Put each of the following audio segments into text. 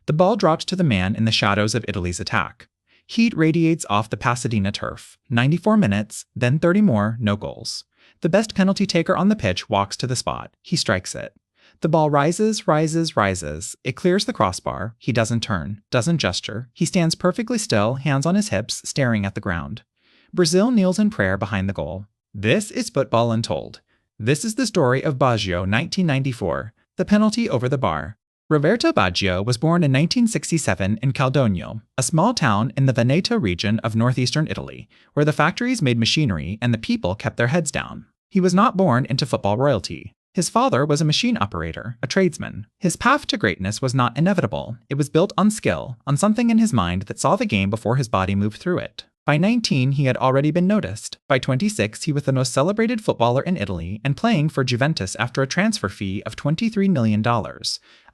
The ball dropped to the man in the shadows of Italy's attack. Heat radiates off the Pasadena turf. 94 minutes, then 30 more, no goals. The best penalty taker on the pitch walks to the spot. He strikes it. The ball rises, rises, rises. It clears the crossbar. He doesn't turn, doesn't gesture. He stands perfectly still, hands on his hips, staring at the ground. Brazil kneels in prayer behind the goal. This is football untold. This is the story of Baggio, 1994, the penalty over the bar. Roberto Baggio was born in 1967 in Caldogno, a small town in the Veneto region of northeastern Italy, where the factories made machinery and the people kept their heads down. He was not born into football royalty. His father was a machine operator, a tradesman. His path to greatness was not inevitable. It was built on skill, on something in his mind that saw the game before his body moved through it. By 19, he had already been noticed. By 26, he was the most celebrated footballer in Italy and playing for Juventus after a transfer fee of $23 million,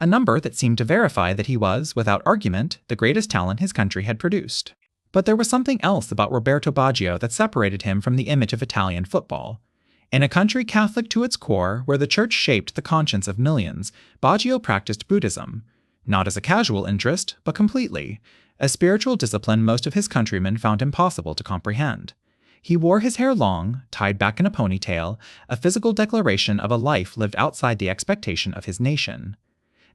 a number that seemed to verify that he was, without argument, the greatest talent his country had produced. But there was something else about Roberto Baggio that separated him from the image of Italian football. In a country Catholic to its core, where the church shaped the conscience of millions, Baggio practiced Buddhism. Not as a casual interest, but completely. A spiritual discipline most of his countrymen found impossible to comprehend. He wore his hair long, tied back in a ponytail, a physical declaration of a life lived outside the expectation of his nation.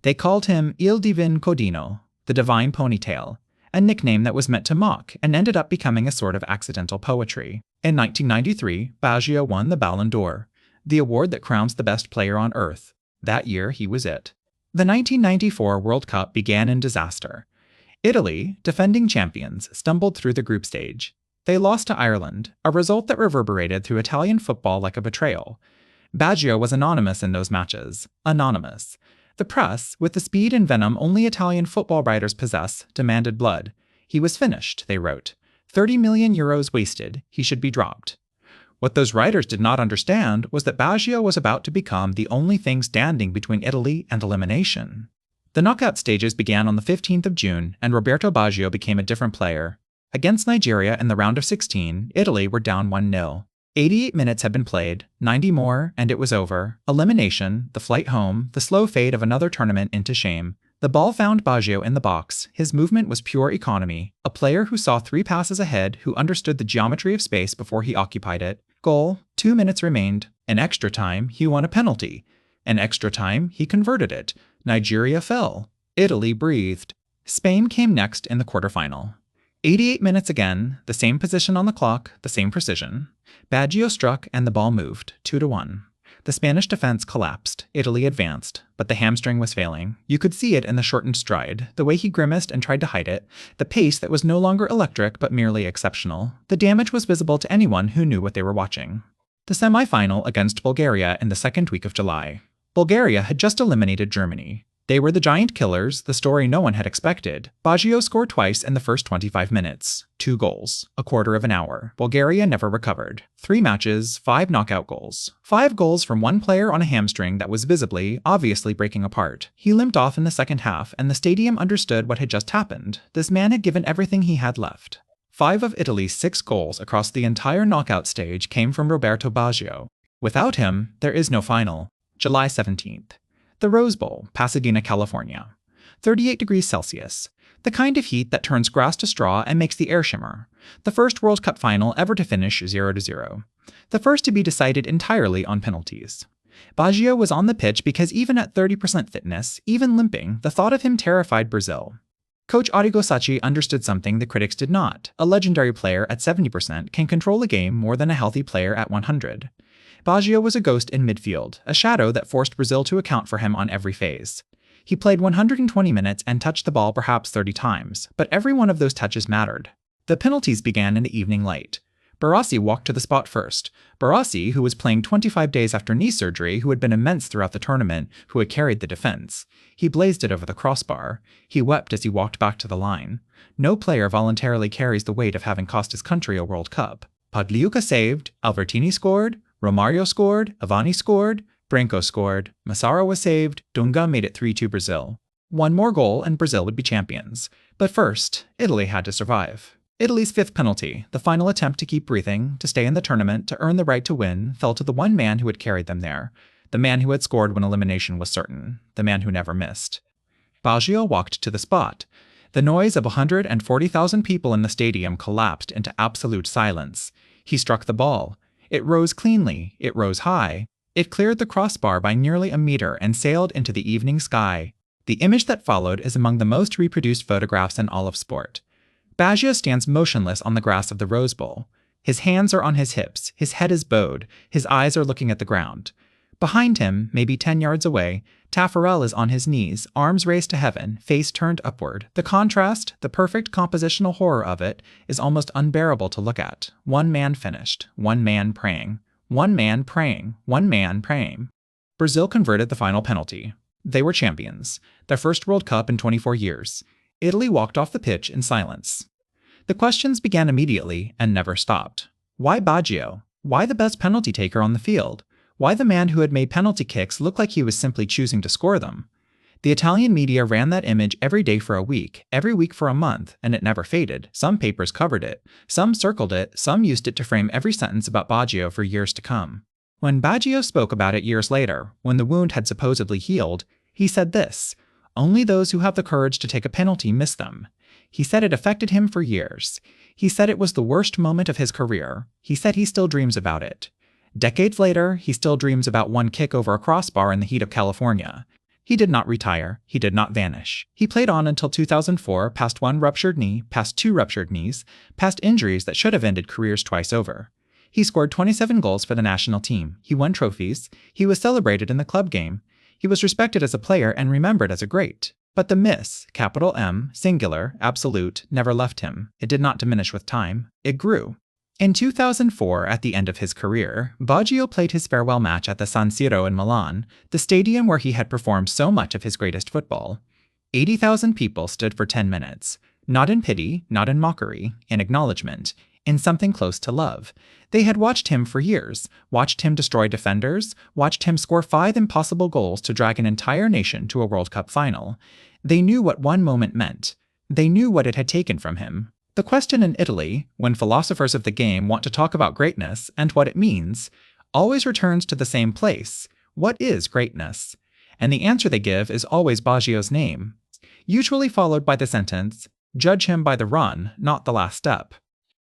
They called him Il Divin Codino, the divine ponytail, a nickname that was meant to mock and ended up becoming a sort of accidental poetry. In 1993, Baggio won the Ballon d'Or, the award that crowns the best player on earth. That year, he was it. The 1994 World Cup began in disaster. Italy, defending champions, stumbled through the group stage. They lost to Ireland, a result that reverberated through Italian football like a betrayal. Baggio was anonymous in those matches. Anonymous. The press, with the speed and venom only Italian football writers possess, demanded blood. He was finished, they wrote. 30 million euros wasted. He should be dropped. What those writers did not understand was that Baggio was about to become the only thing standing between Italy and elimination. The knockout stages began on the 15th of June, and Roberto Baggio became a different player. Against Nigeria in the round of 16, Italy were down 1-0. 88 minutes had been played, 90 more, and it was over. Elimination, the flight home, the slow fade of another tournament into shame. The ball found Baggio in the box. His movement was pure economy. A player who saw 3 passes ahead, who understood the geometry of space before he occupied it. Goal, 2 minutes remained. In extra time, he won a penalty. In extra time, he converted it. Nigeria fell. Italy breathed. Spain came next in the quarterfinal. 88 minutes again, the same position on the clock, the same precision. Baggio struck and the ball moved, 2-1. The Spanish defense collapsed. Italy advanced, but the hamstring was failing. You could see it in the shortened stride, the way he grimaced and tried to hide it, the pace that was no longer electric but merely exceptional. The damage was visible to anyone who knew what they were watching. The semifinal against Bulgaria in the second week of July. Bulgaria had just eliminated Germany. They were the giant killers, the story no one had expected. Baggio scored twice in the first 25 minutes. 2 goals. A quarter of an hour. Bulgaria never recovered. 3 matches, 5 knockout goals. 5 goals from one player on a hamstring that was visibly, obviously breaking apart. He limped off in the second half, and the stadium understood what had just happened. This man had given everything he had left. 5 of Italy's 6 goals across the entire knockout stage came from Roberto Baggio. Without him, there is no final. July 17th. The Rose Bowl, Pasadena, California. 38 degrees Celsius. The kind of heat that turns grass to straw and makes the air shimmer. The first World Cup final ever to finish 0-0. The first to be decided entirely on penalties. Baggio was on the pitch because even at 30% fitness, even limping, the thought of him terrified Brazil. Coach Arrigo Sacchi understood something the critics did not. A legendary player at 70% can control a game more than a healthy player at 100. Baggio was a ghost in midfield, a shadow that forced Brazil to account for him on every phase. He played 120 minutes and touched the ball perhaps 30 times, but every one of those touches mattered. The penalties began in the evening light. Barassi walked to the spot first. Barassi, who was playing 25 days after knee surgery, who had been immense throughout the tournament, who had carried the defense. He blazed it over the crossbar. He wept as he walked back to the line. No player voluntarily carries the weight of having cost his country a World Cup. Pagliuca saved, Albertini scored, Romario scored, Avani scored, Branco scored, Massara was saved, Dunga made it 3-2 Brazil. One more goal and Brazil would be champions. But first, Italy had to survive. Italy's 5th penalty, the final attempt to keep breathing, to stay in the tournament, to earn the right to win, fell to the one man who had carried them there. The man who had scored when elimination was certain. The man who never missed. Baggio walked to the spot. The noise of 140,000 people in the stadium collapsed into absolute silence. He struck the ball. It rose cleanly. It rose high. It cleared the crossbar by nearly a meter and sailed into the evening sky. The image that followed is among the most reproduced photographs in all of sport. Baggio stands motionless on the grass of the Rose Bowl. His hands are on his hips, his head is bowed, his eyes are looking at the ground. Behind him, maybe 10 yards away, Taffarel is on his knees, arms raised to heaven, face turned upward. The contrast, the perfect compositional horror of it, is almost unbearable to look at. One man finished, one man praying. One man praying, one man praying. Brazil converted the final penalty. They were champions, their first World Cup in 24 years. Italy walked off the pitch in silence. The questions began immediately and never stopped. Why Baggio? Why the best penalty taker on the field? Why the man who had made penalty kicks look like he was simply choosing to score them? The Italian media ran that image every day for a week, every week for a month, and it never faded. Some papers covered it, some circled it, some used it to frame every sentence about Baggio for years to come. When Baggio spoke about it years later, when the wound had supposedly healed, he said this: "Only those who have the courage to take a penalty miss them." He said it affected him for years. He said it was the worst moment of his career. He said he still dreams about it. Decades later, he still dreams about one kick over a crossbar in the heat of California. He did not retire. He did not vanish. He played on until 2004, past one ruptured knee, past two ruptured knees, past injuries that should have ended careers twice over. He scored 27 goals for the national team. He won trophies. He was celebrated in the club game. He was respected as a player and remembered as a great. But the miss, capital M, singular, absolute, never left him. It did not diminish with time. It grew. In 2004, at the end of his career, Baggio played his farewell match at the San Siro in Milan, the stadium where he had performed so much of his greatest football. 80,000 people stood for 10 minutes. Not in pity, not in mockery, in acknowledgement, in something close to love. They had watched him for years, watched him destroy defenders, watched him score 5 impossible goals to drag an entire nation to a World Cup final. They knew what one moment meant. They knew what it had taken from him. The question in Italy, when philosophers of the game want to talk about greatness and what it means, always returns to the same place. What is greatness? And the answer they give is always Baggio's name, usually followed by the sentence, "Judge him by the run, not the last step."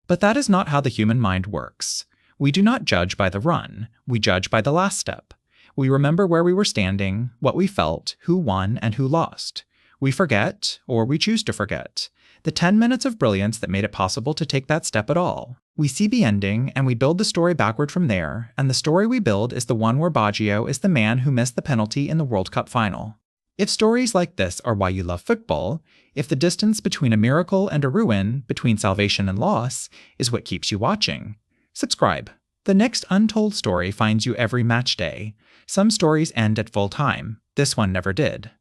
But that is not how the human mind works. We do not judge by the run. We judge by the last step. We remember where we were standing, what we felt, who won and who lost. We forget, or we choose to forget, the 10 minutes of brilliance that made it possible to take that step at all. We see the ending, and we build the story backward from there, and the story we build is the one where Baggio is the man who missed the penalty in the World Cup final. If stories like this are why you love football, if the distance between a miracle and a ruin, between salvation and loss, is what keeps you watching, subscribe. The next Untold story finds you every match day. Some stories end at full time. This one never did.